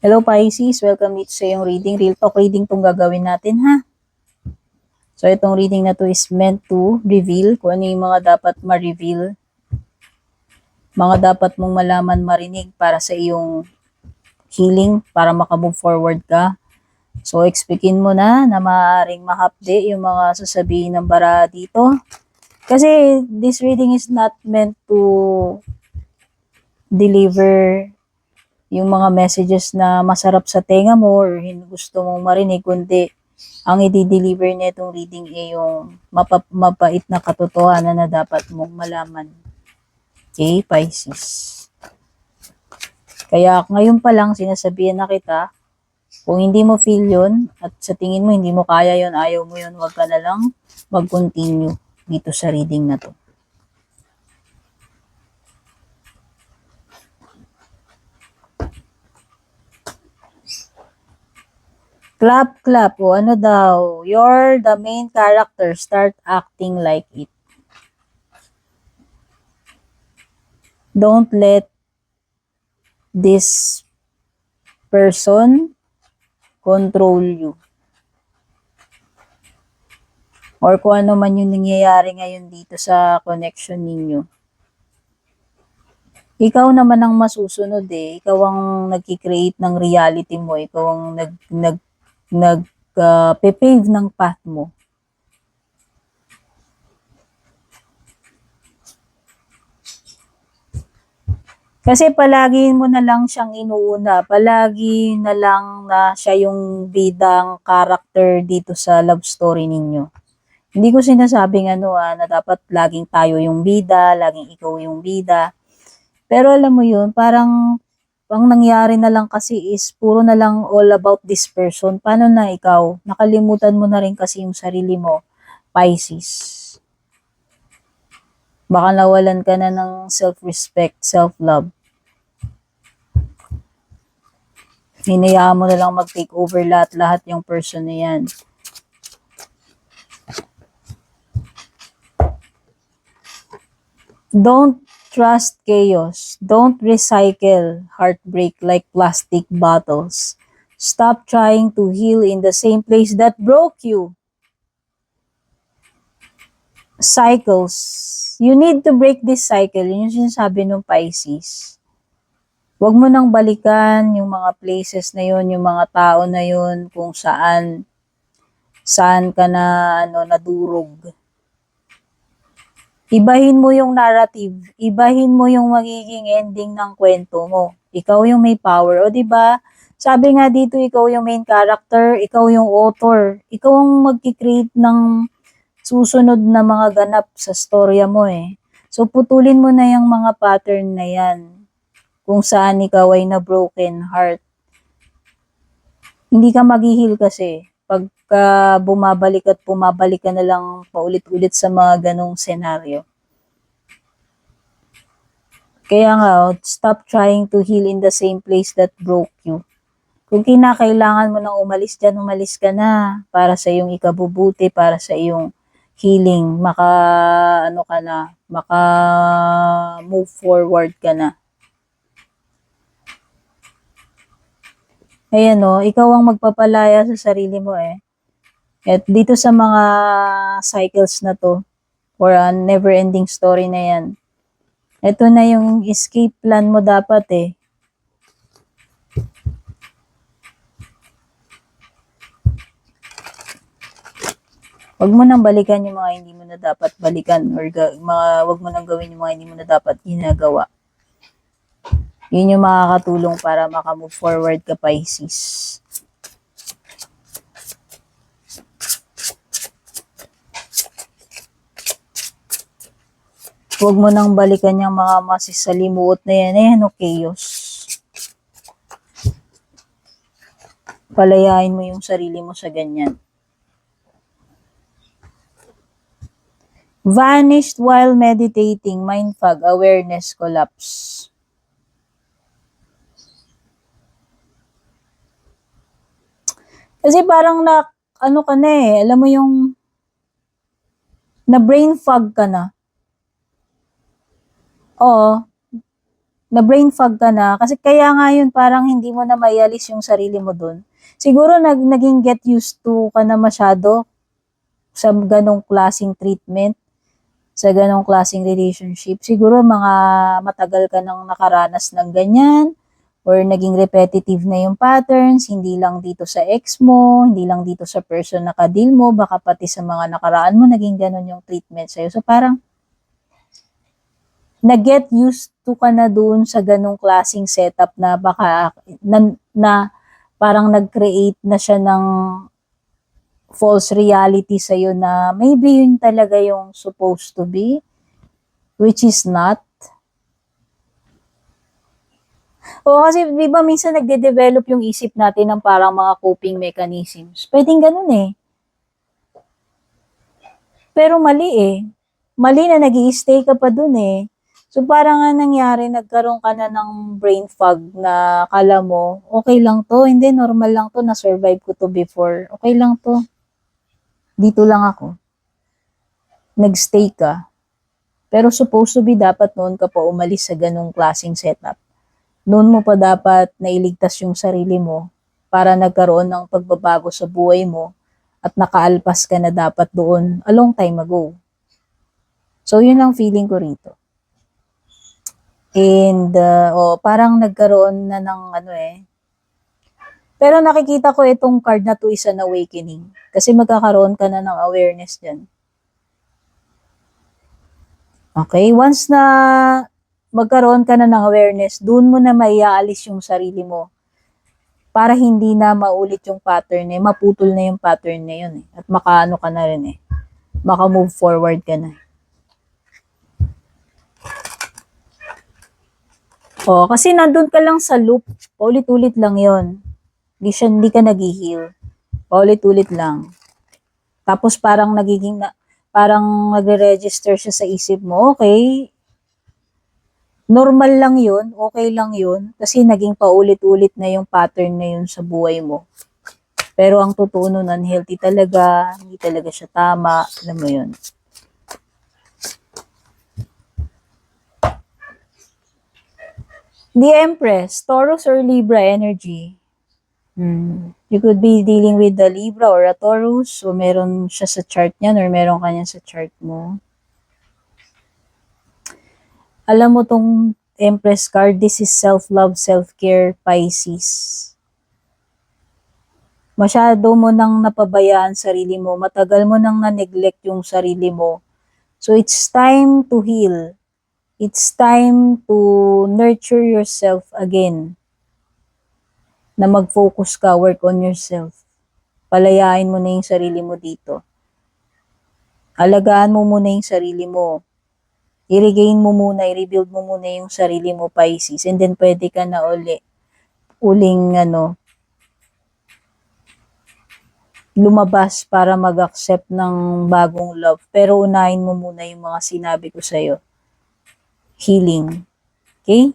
Hello Pisces, welcome dito sa iyong reading. Real talk reading tong gagawin natin ha. So itong reading na to is meant to reveal kung ano yung mga dapat ma-reveal. Mga dapat mong malaman, marinig para sa iyong healing, para makamove forward ka. So expectin mo na maaaring mahapde yung mga sasabihin ng bara dito. Kasi this reading is not meant to deliver yung mga messages na masarap sa tenga mo or gusto mong marinig, kundi ang i-deliver nitong reading ay yung mapait na katotohanan na dapat mong malaman. Okay, Pisces. Kaya ngayon pa lang sinasabihan na kita, kung hindi mo feel yun at sa tingin mo hindi mo kaya yun, ayaw mo yun, wag ka na lang mag-continue dito sa reading na to. Clap, clap. O ano daw? You're the main character. Start acting like it. Don't let this person control you. Or kung ano man yung nangyayari ngayon dito sa connection ninyo. Ikaw naman ang masusunod eh. Ikaw ang nagki-create ng reality mo. Ikaw ang pave ng path mo. Kasi palagi mo na lang siyang inuuna. Palagi na lang na siya yung bidang character dito sa love story ninyo. Hindi ko sinasabing na dapat laging tayo yung bida, laging ikaw yung bida. Pero alam mo yun, parang ang nangyari na lang kasi is puro na lang all about this person. Paano na ikaw? Nakalimutan mo na rin kasi yung sarili mo, Pisces. Baka nawalan ka na ng self-respect, self-love. Hinayaan mo na lang mag-take over lahat-lahat yung person na yan. Don't trust chaos. Don't recycle heartbreak like plastic bottles. Stop trying to heal in the same place that broke you. Cycles. You need to break this cycle. Yun yung sinasabi ng Pisces. Huwag mo nang balikan yung mga places na yun, yung mga tao na yun, kung saan ka na nadurog. Ibahin mo yung narrative, ibahin mo yung magiging ending ng kwento mo. Ikaw yung may power, o 'di ba? Sabi nga dito, ikaw yung main character, ikaw yung author, ikaw ang magki-create ng susunod na mga ganap sa storya mo eh. So putulin mo na yung mga pattern na yan. Kung saan ikaw ay na broken heart. Hindi ka maghihil kasi pagka bumabalik at pumabalik ka na lang paulit-ulit sa mga ganong senaryo. Kaya nga, stop trying to heal in the same place that broke you. Kung kinakailangan mo nang umalis dyan, umalis ka na para sa iyong ikabubuti, para sa iyong healing, maka move forward ka na. Ayan ikaw ang magpapalaya sa sarili mo eh. At dito sa mga cycles na to, or a never-ending story na yan, ito na yung escape plan mo dapat eh. Huwag mo nang balikan yung mga hindi mo na dapat balikan or huwag mo nang gawin yung mga hindi mo na dapat ginagawa. Yun yung makakatulong para makamove forward ka, Pisces. Huwag mo nang balikan yung mga masisalimuot na yan. Chaos. Palayain mo yung sarili mo sa ganyan. Vanished while meditating, mind fog, awareness collapse. Kasi parang ka na eh, alam mo yung na brain fog ka na. Oo. na brain fog ka na, kasi kaya nga yun, parang hindi mo na maialis yung sarili mo dun. Siguro naging get used to ka na masyado sa ganong klaseng treatment, sa ganong klaseng relationship. Siguro mga matagal ka nang nakaranas ng ganyan, or naging repetitive na yung patterns, hindi lang dito sa ex mo, hindi lang dito sa person na kadil mo, baka pati sa mga nakaraan mo, naging ganon yung treatment sa'yo. So parang, na-get used to ka na doon sa ganong klaseng setup na baka, na parang nag-create na siya ng false reality sa'yo na maybe yun talaga yung supposed to be, which is not. O kasi di ba minsan nagde-develop yung isip natin ng parang mga coping mechanisms. Pwedeng ganun eh. Pero mali eh. Mali na nag-i-stay ka pa dun eh. So parang nga nangyari, nagkaroon ka na ng brain fog na kala mo, okay lang to, hindi, normal lang to, na-survive ko to before. Okay lang to. Dito lang ako. Nag-stay ka. Pero supposed to be dapat noon ka pa umalis sa ganung klaseng setup. Noon mo pa dapat nailigtas yung sarili mo para nagkaroon ng pagbabago sa buhay mo at nakaalpas ka na dapat doon a long time ago. So yun ang feeling ko rito. And parang nagkaroon na ng pero nakikita ko itong card na to is an awakening. Kasi magkakaroon ka na ng awareness dyan. Okay? Once na magkaroon ka na ng awareness, doon mo na maiaalis yung sarili mo. Para hindi na maulit yung pattern maputol na yung pattern na yun At makaano ka na rin maka-move forward ka na. Kasi nandun ka lang sa loop, paulit-ulit lang yon. Hindi ka nag-heal. Paulit-ulit lang. Tapos parang parang nagre-register siya sa isip mo, okay, normal lang yun, okay lang yun, kasi naging paulit-ulit na yung pattern na yun sa buhay mo. Pero ang totoo nun, unhealthy talaga, hindi talaga siya tama, alam mo yun. The Empress, Taurus or Libra energy. You could be dealing with the Libra or a Taurus, o meron siya sa chart niyan, or meron ka niyan sa chart mo. Alam mo tong Empress card, this is self-love, self-care, Pisces. Masyado mo nang napabayaan sarili mo, matagal mo nang na-neglect yung sarili mo. So it's time to heal. It's time to nurture yourself again. Na mag-focus ka, work on yourself. Palayain mo na yung sarili mo dito. Alagaan mo muna yung sarili mo. I-regain mo muna, i-rebuild mo muna yung sarili mo, Pisces. And then pwede ka na uling lumabas para mag-accept ng bagong love. Pero unahin mo muna yung mga sinabi ko sa'yo. Healing. Okay?